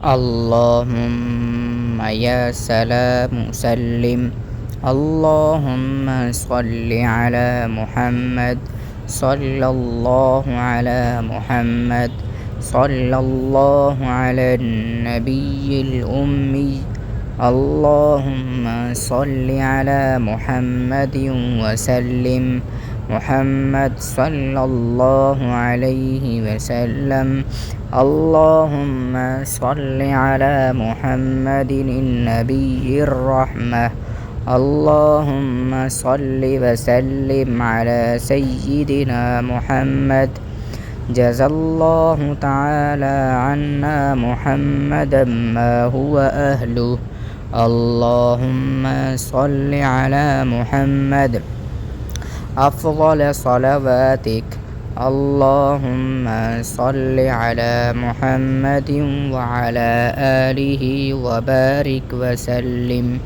اللهم يا سلام سلم. اللهم صل على محمد. صلى الله على محمد. صلى الله على النبي الأمي. اللهم صل على محمد وسلم. محمد صلى الله عليه وسلم. اللهم صل على محمد النبي الرحمة. اللهم صل وسلم على سيدنا محمد. جزى الله تعالى عنا محمدا ما هو أهله. اللهم صل على محمد أفضل صلواتك. اللهم صل على محمد وعلى آله وبارك وسلم.